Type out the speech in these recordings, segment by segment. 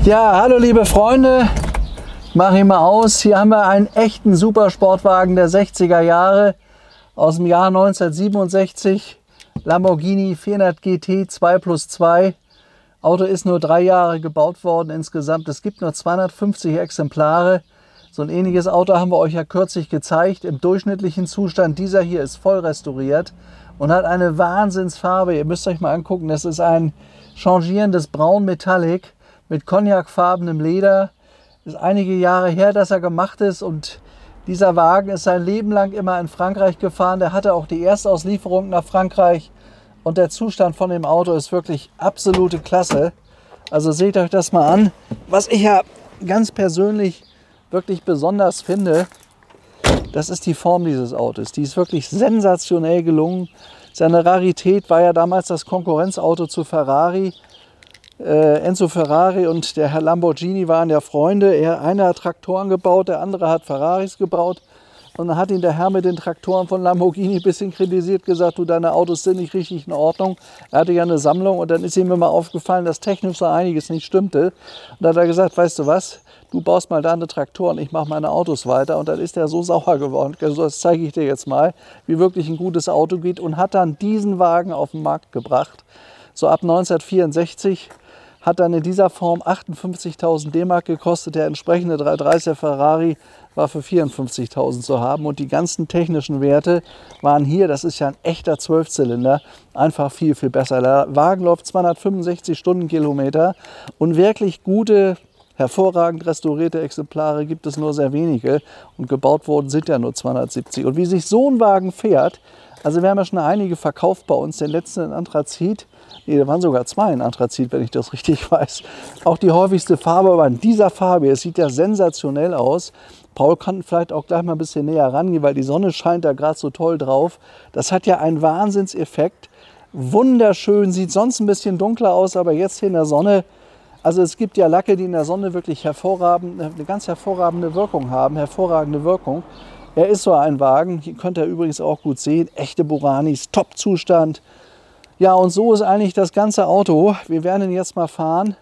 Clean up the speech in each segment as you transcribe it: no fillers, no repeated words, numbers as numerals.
Ja, hallo liebe Freunde, ich mache ihn mal aus. Hier haben wir einen echten Supersportwagen der 60er Jahre aus dem Jahr 1967. Lamborghini 400 GT 2+2. Auto ist nur 3 Jahre gebaut worden insgesamt. Es gibt nur 250 Exemplare. So ein ähnliches Auto haben wir euch ja kürzlich gezeigt. Im durchschnittlichen Zustand, dieser hier ist voll restauriert und hat eine Wahnsinnsfarbe. Ihr müsst euch mal angucken, das ist ein changierendes Braun Metallic mit cognacfarbenem Leder. Ist einige Jahre her, dass er gemacht ist, und dieser Wagen ist sein Leben lang immer in Frankreich gefahren. Der hatte auch die Erstauslieferung nach Frankreich und der Zustand von dem Auto ist wirklich absolute Klasse. Also seht euch das mal an. Was ich ja ganz persönlich wirklich besonders finde, das ist die Form dieses Autos. Die ist wirklich sensationell gelungen. Seine Rarität war ja damals das Konkurrenzauto zu Ferrari. Enzo Ferrari und der Herr Lamborghini waren ja Freunde. Einer hat Traktoren gebaut, der andere hat Ferraris gebaut. Und dann hat ihn der Herr mit den Traktoren von Lamborghini ein bisschen kritisiert, gesagt, du, deine Autos sind nicht richtig in Ordnung. Er hatte ja eine Sammlung und dann ist ihm immer aufgefallen, dass technisch so einiges nicht stimmte. Und dann hat er gesagt, weißt du was, du baust mal deine Traktoren, ich mache meine Autos weiter. Und dann ist er so sauer geworden. Also das zeige ich dir jetzt mal, wie wirklich ein gutes Auto geht, und hat dann diesen Wagen auf den Markt gebracht. So ab 1964 hat dann in dieser Form 58.000 D-Mark gekostet. Der entsprechende 330er Ferrari war für 54.000 zu haben. Und die ganzen technischen Werte waren hier, das ist ja ein echter 12-Zylinder, einfach viel, viel besser. Der Wagen läuft 265 Stundenkilometer und wirklich gute, hervorragend restaurierte Exemplare gibt es nur sehr wenige. Und gebaut worden sind ja nur 270. Und wie sich so ein Wagen fährt, also wir haben ja schon einige verkauft bei uns, den letzten in Anthrazit. Nee, da waren sogar 2 in Anthrazit, wenn ich das richtig weiß. Auch die häufigste Farbe war in dieser Farbe. Es sieht ja sensationell aus. Paul kann vielleicht auch gleich mal ein bisschen näher rangehen, weil die Sonne scheint da gerade so toll drauf. Das hat ja einen Wahnsinnseffekt. Wunderschön, sieht sonst ein bisschen dunkler aus, aber jetzt hier in der Sonne. Also es gibt ja Lacke, die in der Sonne wirklich eine ganz hervorragende Wirkung haben. Hervorragende Wirkung. Er ist so ein Wagen, hier könnt ihr übrigens auch gut sehen, echte Boranis, Top-Zustand. Ja, und so ist eigentlich das ganze Auto. Wir werden ihn jetzt mal fahren.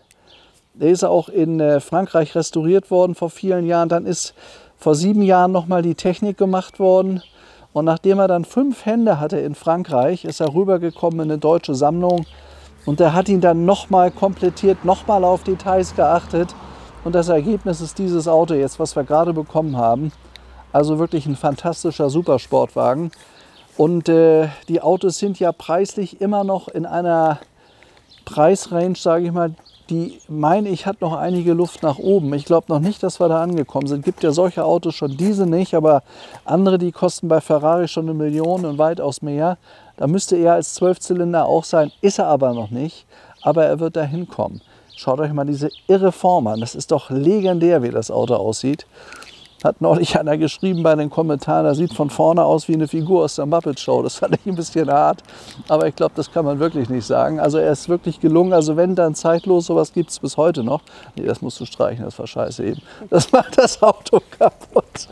Der ist auch in Frankreich restauriert worden vor vielen Jahren. Dann ist vor 7 Jahren nochmal die Technik gemacht worden. Und nachdem er dann 5 Hände hatte in Frankreich, ist er rübergekommen in eine deutsche Sammlung. Und der hat ihn dann nochmal komplettiert, nochmal auf Details geachtet. Und das Ergebnis ist dieses Auto jetzt, was wir gerade bekommen haben. Also wirklich ein fantastischer Supersportwagen. Und die Autos sind ja preislich immer noch in einer Preisrange, sage ich mal, die, meine ich, hat noch einige Luft nach oben. Ich glaube noch nicht, dass wir da angekommen sind. Es gibt ja solche Autos schon, diese nicht, aber andere, die kosten bei Ferrari schon 1 Million und weitaus mehr. Da müsste er als 12-Zylinder auch sein, ist er aber noch nicht. Aber er wird da hinkommen. Schaut euch mal diese irre Form an. Das ist doch legendär, wie das Auto aussieht. Hat neulich einer geschrieben bei den Kommentaren, das sieht von vorne aus wie eine Figur aus der Muppet Show. Das fand ich ein bisschen hart, aber ich glaube, das kann man wirklich nicht sagen. Also er ist wirklich gelungen. Also wenn dann zeitlos, sowas gibt es bis heute noch. Nee, das musst du streichen, das war scheiße eben. Das macht das Auto kaputt.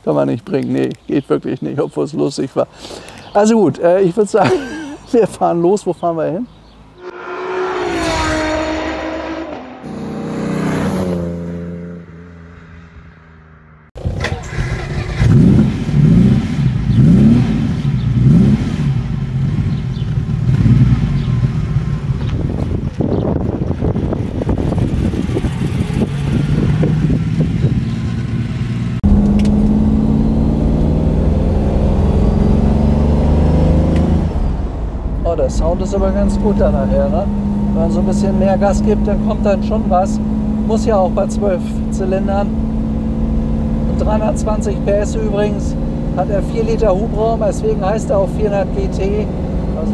Kann man nicht bringen, nee, geht wirklich nicht, obwohl es lustig war. Also gut, ich würde sagen, wir fahren los. Wo fahren wir hin? Der Sound ist aber ganz gut dann nachher, ne? Wenn man so ein bisschen mehr Gas gibt, dann kommt dann schon was. Muss ja auch bei 12 Zylindern. Und 320 PS übrigens hat er 4 Liter Hubraum, deswegen heißt er auch 400 GT. Also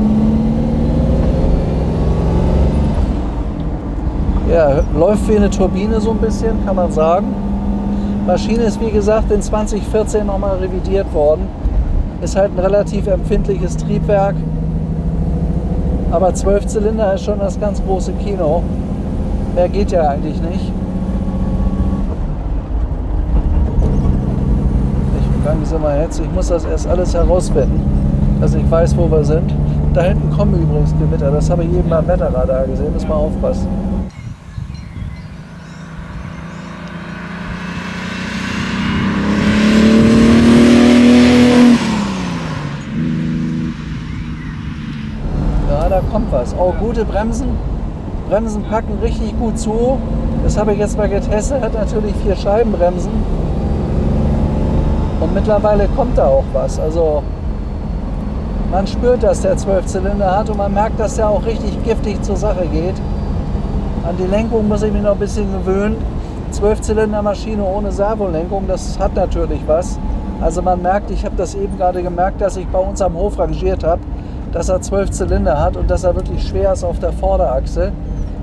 ja, läuft wie eine Turbine so ein bisschen, kann man sagen. Maschine ist wie gesagt in 2014 nochmal revidiert worden. Ist halt ein relativ empfindliches Triebwerk. Aber 12 Zylinder ist schon das ganz große Kino. Mehr geht ja eigentlich nicht. Sagen Sie mal jetzt, ich muss das erst alles herausfinden, dass ich weiß, wo wir sind. Da hinten kommen übrigens Gewitter, das habe ich eben beim Wetterradar gesehen, muss mal aufpassen. auch gute Bremsen. Bremsen packen richtig gut zu. Das habe ich jetzt mal getestet, hat natürlich 4 Scheibenbremsen. Und mittlerweile kommt da auch was. Also man spürt, dass der 12 Zylinder hat und man merkt, dass der auch richtig giftig zur Sache geht. An die Lenkung muss ich mich noch ein bisschen gewöhnen. 12 Zylinder Maschine ohne Servolenkung, das hat natürlich was. Also man merkt, ich habe das eben gerade gemerkt, dass ich bei uns am Hof rangiert habe, dass er 12 Zylinder hat und dass er wirklich schwer ist auf der Vorderachse.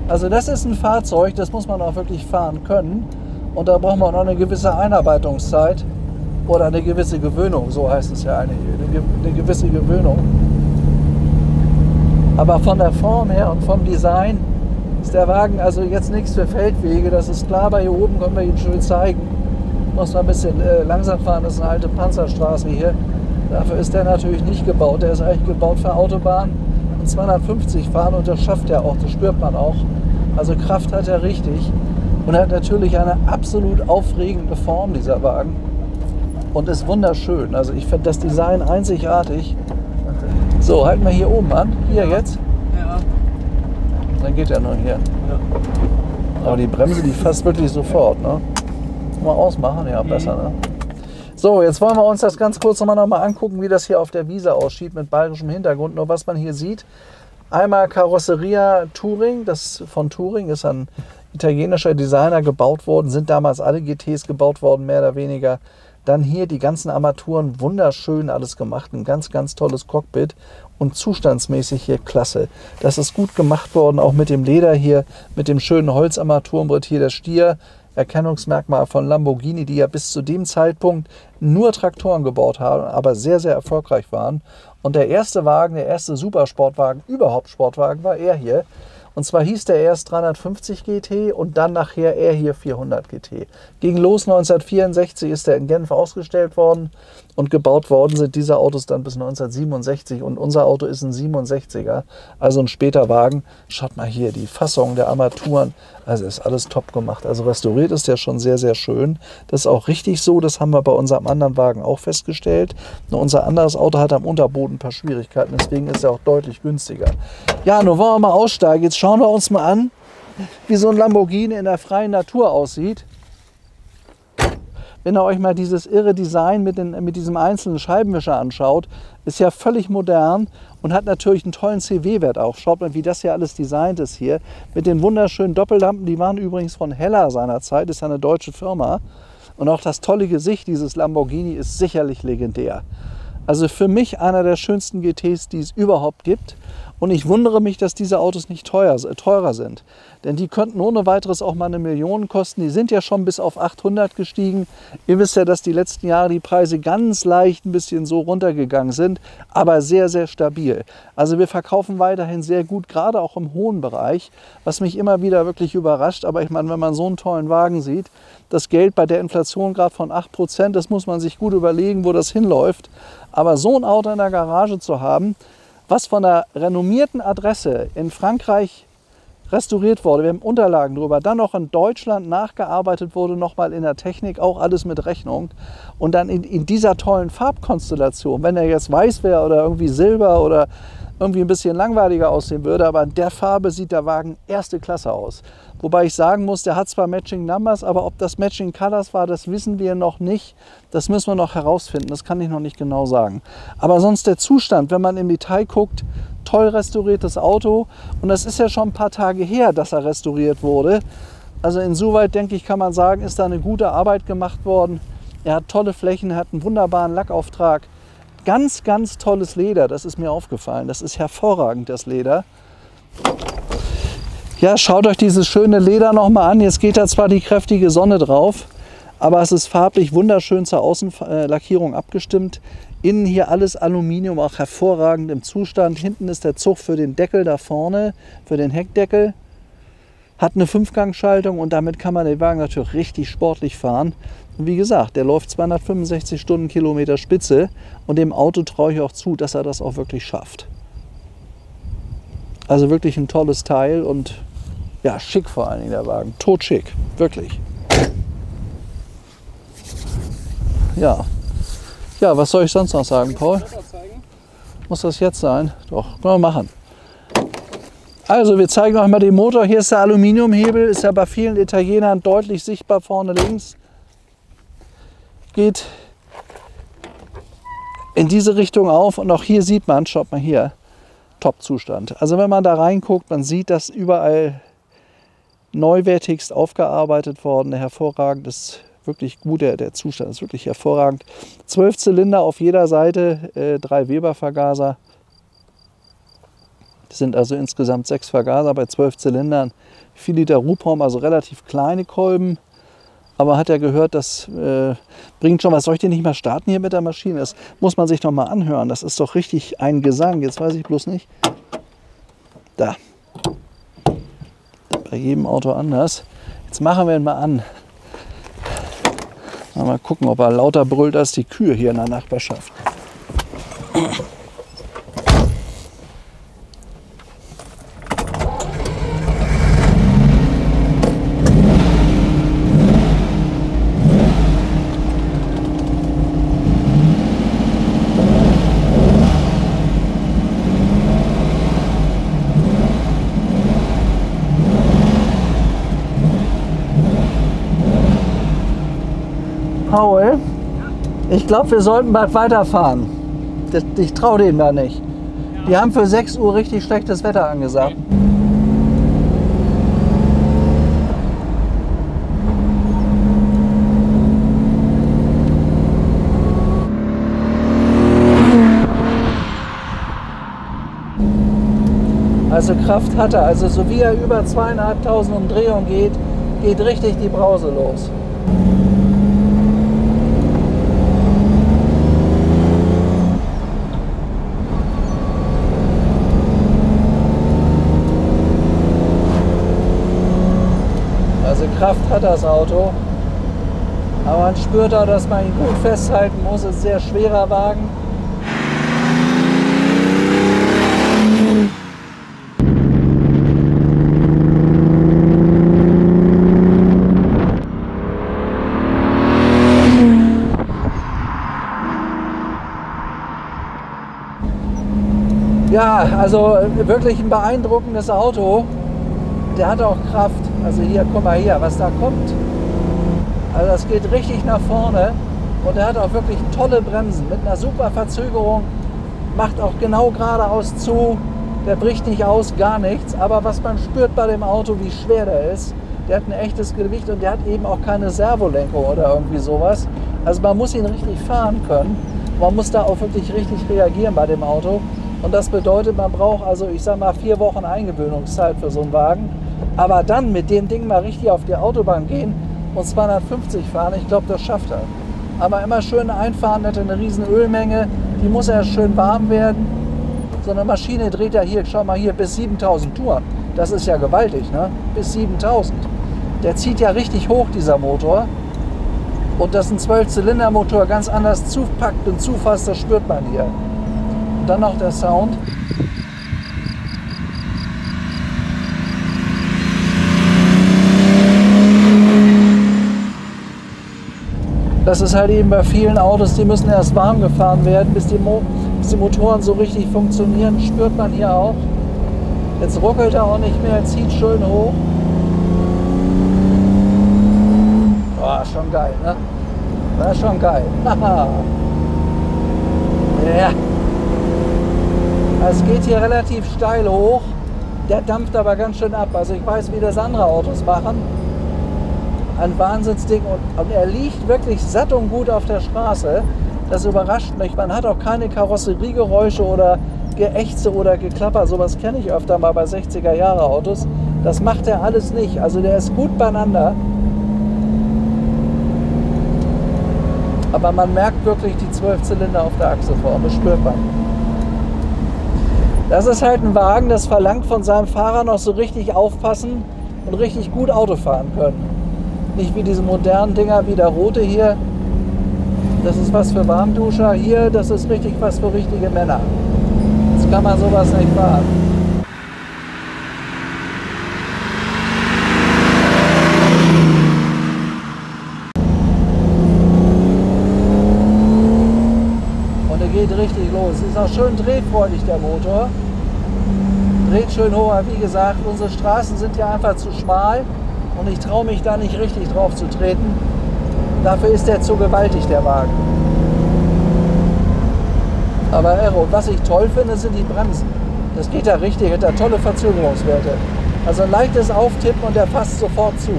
Also das ist ein Fahrzeug, das muss man auch wirklich fahren können. Und da braucht man auch eine gewisse Einarbeitungszeit oder eine gewisse Gewöhnung, so heißt es ja eigentlich, eine gewisse Gewöhnung. Aber von der Form her und vom Design ist der Wagen also jetzt nichts für Feldwege, das ist klar, bei hier oben können wir Ihnen schön zeigen. Muss man ein bisschen langsam fahren, das ist eine alte Panzerstraße hier. Dafür ist der natürlich nicht gebaut, der ist eigentlich gebaut für Autobahn und 250 fahren und das schafft er auch, das spürt man auch. Also Kraft hat er richtig und hat natürlich eine absolut aufregende Form, dieser Wagen. Und ist wunderschön, also ich finde das Design einzigartig. So, halten wir hier oben an, hier jetzt. Ja. Dann geht er nur hier. Ja. Aber die Bremse, die fasst wirklich sofort. Ne? Mal ausmachen, ja, besser. Ne? So, jetzt wollen wir uns das ganz kurz noch mal angucken, wie das hier auf der Wiese aussieht mit bayerischem Hintergrund. Nur was man hier sieht, einmal Karosseria Touring, das von Touring ist ein italienischer Designer gebaut worden, sind damals alle GTs gebaut worden, mehr oder weniger. Dann hier die ganzen Armaturen, wunderschön alles gemacht, ein ganz, ganz tolles Cockpit und zustandsmäßig hier klasse. Das ist gut gemacht worden, auch mit dem Leder hier, mit dem schönen Holzarmaturenbrett hier, der Stier. Erkennungsmerkmal von Lamborghini, die ja bis zu dem Zeitpunkt nur Traktoren gebaut haben, aber sehr, sehr erfolgreich waren. Und der erste Wagen, der erste Supersportwagen, überhaupt Sportwagen, war er hier. Und zwar hieß der erst 350 GT und dann nachher er hier 400 GT. Ging los 1964, ist er in Genf ausgestellt worden und gebaut worden sind diese Autos dann bis 1967 und unser Auto ist ein 67er, also ein später Wagen. Schaut mal hier, die Fassung der Armaturen, also ist alles top gemacht. Also restauriert ist der schon sehr, sehr schön. Das ist auch richtig so, das haben wir bei unserem anderen Wagen auch festgestellt. Nur unser anderes Auto hat am Unterboden ein paar Schwierigkeiten, deswegen ist er auch deutlich günstiger. Ja, nun wollen wir mal aussteigen. Jetzt schauen wir uns mal an, wie so ein Lamborghini in der freien Natur aussieht. Wenn ihr euch mal dieses irre Design mit diesem einzelnen Scheibenwischer anschaut, ist ja völlig modern und hat natürlich einen tollen CW-Wert auch. Schaut mal, wie das hier alles designt ist hier. Mit den wunderschönen Doppellampen, die waren übrigens von Hella seinerzeit, ist ja eine deutsche Firma. Und auch das tolle Gesicht dieses Lamborghini ist sicherlich legendär. Also für mich einer der schönsten GTs, die es überhaupt gibt. Und ich wundere mich, dass diese Autos nicht teurer sind. Denn die könnten ohne weiteres auch mal 1 Million kosten. Die sind ja schon bis auf 800 gestiegen. Ihr wisst ja, dass die letzten Jahre die Preise ganz leicht ein bisschen so runtergegangen sind, aber sehr, sehr stabil. Also wir verkaufen weiterhin sehr gut, gerade auch im hohen Bereich, was mich immer wieder wirklich überrascht. Aber ich meine, wenn man so einen tollen Wagen sieht, das Geld bei der Inflation gerade von 8%, das muss man sich gut überlegen, wo das hinläuft. Aber so ein Auto in der Garage zu haben, was von einer renommierten Adresse in Frankreich restauriert wurde, wir haben Unterlagen darüber, dann noch in Deutschland nachgearbeitet wurde, nochmal in der Technik, auch alles mit Rechnung. Und dann in dieser tollen Farbkonstellation, wenn er jetzt weiß wäre oder irgendwie silber oder irgendwie ein bisschen langweiliger aussehen würde, aber in der Farbe sieht der Wagen erste Klasse aus. Wobei ich sagen muss, der hat zwar Matching Numbers, aber ob das Matching Colors war, das wissen wir noch nicht. Das müssen wir noch herausfinden, das kann ich noch nicht genau sagen. Aber sonst der Zustand, wenn man im Detail guckt, toll restauriertes Auto. Und das ist ja schon ein paar Tage her, dass er restauriert wurde. Also insoweit, denke ich, kann man sagen, ist da eine gute Arbeit gemacht worden. Er hat tolle Flächen, er hat einen wunderbaren Lackauftrag. Ganz, ganz tolles Leder, das ist mir aufgefallen. Das ist hervorragend, das Leder. Ja, schaut euch dieses schöne Leder nochmal an. Jetzt geht da zwar die kräftige Sonne drauf, aber es ist farblich wunderschön zur Außenlackierung abgestimmt. Innen hier alles Aluminium, auch hervorragend im Zustand. Hinten ist der Zug für den Deckel da vorne, für den Heckdeckel. Hat eine 5-Gang-Schaltung und damit kann man den Wagen natürlich richtig sportlich fahren. Und wie gesagt, der läuft 265 Stundenkilometer Spitze und dem Auto traue ich auch zu, dass er das auch wirklich schafft. Also wirklich ein tolles Teil und ja, schick vor allen Dingen der Wagen. Totschick, wirklich. Ja. Ja, was soll ich sonst noch sagen, Paul? Muss das jetzt sein? Doch, können wir machen. Also wir zeigen euch mal den Motor. Hier ist der Aluminiumhebel, ist ja bei vielen Italienern deutlich sichtbar vorne links. Geht in diese Richtung auf und auch hier sieht man, schaut mal hier, Top-Zustand. Also wenn man da reinguckt, man sieht, dass überall neuwertigst aufgearbeitet worden, hervorragend ist. Wirklich gut, der Zustand ist wirklich hervorragend. 12 Zylinder auf jeder Seite, 3 Weber Vergaser. Das sind also insgesamt 6 Vergaser bei 12 Zylindern. 4 Liter Hubraum, also relativ kleine Kolben. Aber hat er gehört, das bringt schon was. Soll ich den nicht mal starten hier mit der Maschine? Das muss man sich noch mal anhören. Das ist doch richtig ein Gesang. Jetzt weiß ich bloß nicht. Da. Bei jedem Auto anders. Jetzt machen wir ihn mal an. Mal gucken, ob er lauter brüllt als die Kühe hier in der Nachbarschaft. Paul, ich glaube, wir sollten bald weiterfahren. Ich traue denen da nicht. Die haben für 6 Uhr richtig schlechtes Wetter angesagt. Also Kraft hat er. Also so wie er über 2.500 Umdrehungen geht, geht richtig die Brause los. Kraft hat das Auto, aber man spürt auch, dass man ihn gut festhalten muss. Es ist ein sehr schwerer Wagen. Ja, also wirklich ein beeindruckendes Auto. Der hat auch Kraft. Also hier, guck mal hier, was da kommt. Also das geht richtig nach vorne und er hat auch wirklich tolle Bremsen mit einer super Verzögerung, macht auch genau geradeaus zu, der bricht nicht aus, gar nichts. Aber was man spürt bei dem Auto, wie schwer der ist, der hat ein echtes Gewicht und der hat eben auch keine Servolenkung oder irgendwie sowas. Also man muss ihn richtig fahren können, man muss da auch wirklich richtig reagieren bei dem Auto. Und das bedeutet, man braucht also, ich sag mal, 4 Wochen Eingewöhnungszeit für so einen Wagen. Aber dann mit dem Ding mal richtig auf die Autobahn gehen und 250 fahren, ich glaube, das schafft er. Aber immer schön einfahren, hat eine riesen Ölmenge, die muss erst schön warm werden. So eine Maschine dreht ja hier, schau mal hier, bis 7000 Touren. Das ist ja gewaltig, ne? Bis 7000. Der zieht ja richtig hoch, dieser Motor. Und das ist ein 12-Zylinder-Motor, ganz anders zupackt und zufasst, das spürt man hier. Und dann noch der Sound. Das ist halt eben bei vielen Autos, die müssen erst warm gefahren werden, bis die Motoren so richtig funktionieren, spürt man hier auch. Jetzt ruckelt er auch nicht mehr, zieht schön hoch. Oh, schon geil, ne? Das ist schon geil. Ja. Es geht hier relativ steil hoch, der dampft aber ganz schön ab. Also ich weiß, wie das andere Autos machen. Ein Wahnsinnsding und er liegt wirklich satt und gut auf der Straße. Das überrascht mich. Man hat auch keine Karosseriegeräusche oder Geächze oder Geklapper. Sowas kenne ich öfter mal bei 60er Jahre Autos. Das macht er alles nicht. Also der ist gut beieinander. Aber man merkt wirklich die 12 Zylinder auf der Achse vorne. Das spürt man. Das ist halt ein Wagen, das verlangt von seinem Fahrer noch so richtig aufpassen und richtig gut Auto fahren können. Nicht wie diese modernen Dinger wie der rote hier. Das ist was für Warmduscher. Hier, das ist richtig was für richtige Männer. Jetzt kann man sowas nicht fahren. Und er geht richtig los. Ist auch schön drehfreudig, der Motor. dreht schön hoch, aber wie gesagt, unsere Straßen sind ja einfach zu schmal und ich traue mich da nicht richtig drauf zu treten. Dafür ist der zu gewaltig, der Wagen. Aber Aero, was ich toll finde, sind die Bremsen. Das geht da richtig, hat da tolle Verzögerungswerte. Also ein leichtes Auftippen und der fasst sofort zu.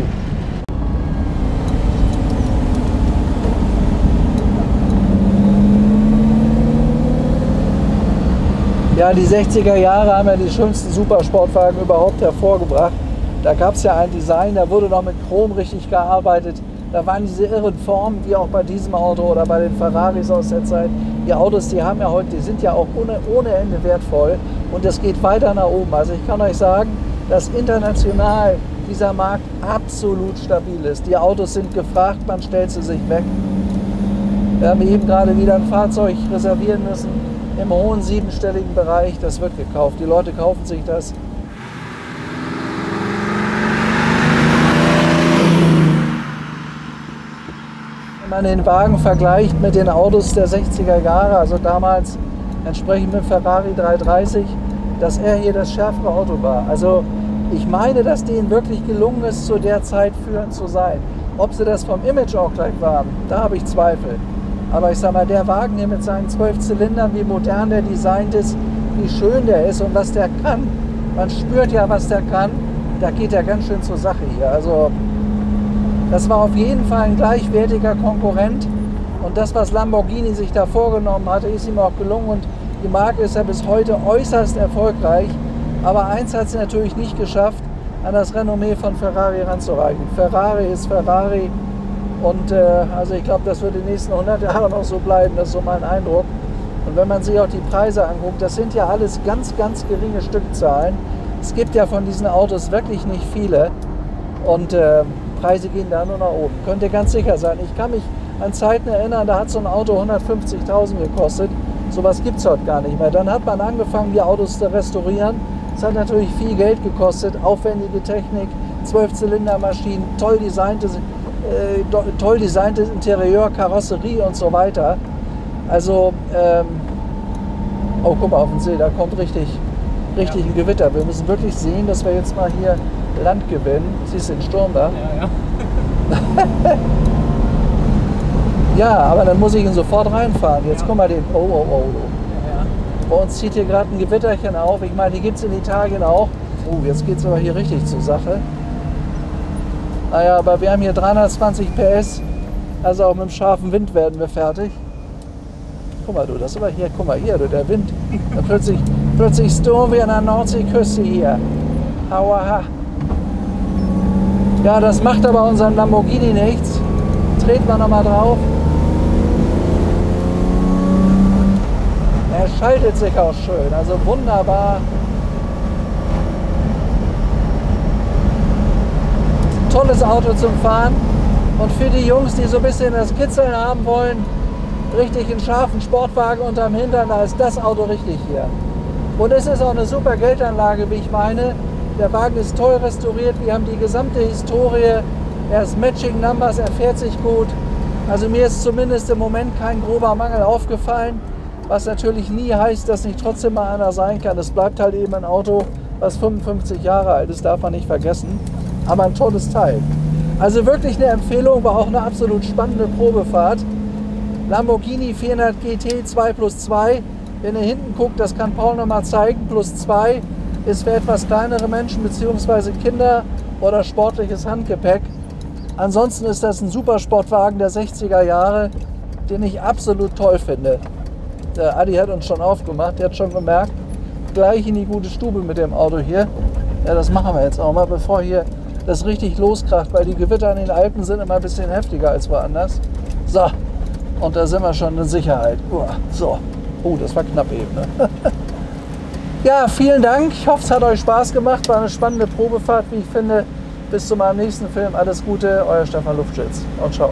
Ja, die 60er Jahre haben ja die schönsten Supersportwagen überhaupt hervorgebracht. Da gab es ja ein Design, da wurde noch mit Chrom richtig gearbeitet. Da waren diese irren Formen, wie auch bei diesem Auto oder bei den Ferraris aus der Zeit. Die Autos, die haben ja heute, die sind ja auch ohne Ende wertvoll und es geht weiter nach oben. Also ich kann euch sagen, dass international dieser Markt absolut stabil ist. Die Autos sind gefragt, man stellt sie sich weg. Wir haben eben gerade wieder ein Fahrzeug reservieren müssen im hohen siebenstelligen Bereich. Das wird gekauft. Die Leute kaufen sich das. Wenn man den Wagen vergleicht mit den Autos der 60er Jahre, also damals entsprechend mit Ferrari 330, dass er hier das schärfere Auto war. Also ich meine, dass denen wirklich gelungen ist, zu der Zeit führend zu sein. Ob sie das vom Image auch gleich waren, da habe ich Zweifel. Aber ich sag mal, der Wagen hier mit seinen 12 Zylindern, wie modern der designt ist, wie schön der ist und was der kann. Man spürt ja, was der kann. Da geht er ganz schön zur Sache hier. Also das war auf jeden Fall ein gleichwertiger Konkurrent. Und das, was Lamborghini sich da vorgenommen hatte, ist ihm auch gelungen. Und die Marke ist ja bis heute äußerst erfolgreich. Aber eins hat sie natürlich nicht geschafft, an das Renommee von Ferrari ranzureichen. Ferrari ist Ferrari. Und also ich glaube, das wird die nächsten 100 Jahre noch so bleiben. Das ist so mein Eindruck. Und wenn man sich auch die Preise anguckt, das sind ja alles ganz, ganz geringe Stückzahlen. Es gibt ja von diesen Autos wirklich nicht viele. Und Preise gehen da nur nach oben. Könnt ihr ganz sicher sein. Ich kann mich an Zeiten erinnern, da hat so ein Auto 150.000 gekostet. Sowas gibt es heute gar nicht mehr. Dann hat man angefangen, die Autos zu restaurieren. Es hat natürlich viel Geld gekostet, aufwendige Technik, 12-Zylinder-Maschinen, toll designtes Interieur, Karosserie und so weiter. Also, oh, guck mal auf den See, da kommt richtig ein Gewitter. Wir müssen wirklich sehen, dass wir jetzt mal hier Land gewinnen. Siehst du den Sturm da? Ja. Ja, aber dann muss ich ihn sofort reinfahren. Jetzt guck mal den. Oh. Ja. Bei uns zieht hier gerade ein Gewitterchen auf. Ich meine, die gibt es in Italien auch. Oh, jetzt geht es aber hier richtig zur Sache. Naja, aber wir haben hier 320 PS. Also auch mit dem scharfen Wind werden wir fertig. Guck mal, du, das ist aber hier, guck mal, hier, du, der Wind. Da plötzlich Sturm wie an der Nordseeküste hier. Hauaha. Ja, das macht aber unserem Lamborghini nichts. Treten wir nochmal drauf. Er schaltet sich auch schön, also wunderbar. Tolles Auto zum Fahren. Und für die Jungs, die so ein bisschen das Kitzeln haben wollen, richtig einen scharfen Sportwagen unterm Hintern, da ist das Auto richtig hier. Und es ist auch eine super Geldanlage, wie ich meine. Der Wagen ist toll restauriert, wir haben die gesamte Historie. Er ist Matching Numbers, er fährt sich gut. Also mir ist zumindest im Moment kein grober Mangel aufgefallen. Was natürlich nie heißt, dass nicht trotzdem mal einer sein kann. Es bleibt halt eben ein Auto, was 55 Jahre alt ist, darf man nicht vergessen. Aber ein tolles Teil. Also wirklich eine Empfehlung, war auch eine absolut spannende Probefahrt. Lamborghini 400 GT 2+2. Wenn ihr hinten guckt, das kann Paul nochmal zeigen, +2 ist für etwas kleinere Menschen bzw. Kinder oder sportliches Handgepäck. Ansonsten ist das ein Supersportwagen der 60er Jahre, den ich absolut toll finde. Der Adi hat uns schon aufgemacht, der hat schon gemerkt, gleich in die gute Stube mit dem Auto hier. Ja, das machen wir jetzt auch mal, bevor hier das richtig loskracht, weil die Gewitter in den Alpen sind immer ein bisschen heftiger als woanders. So, und da sind wir schon in Sicherheit. So, das war knapp eben. Ne? Ja, vielen Dank. Ich hoffe, es hat euch Spaß gemacht. War eine spannende Probefahrt, wie ich finde. Bis zu meinem nächsten Film. Alles Gute, euer Stefan Lufschitz und ciao.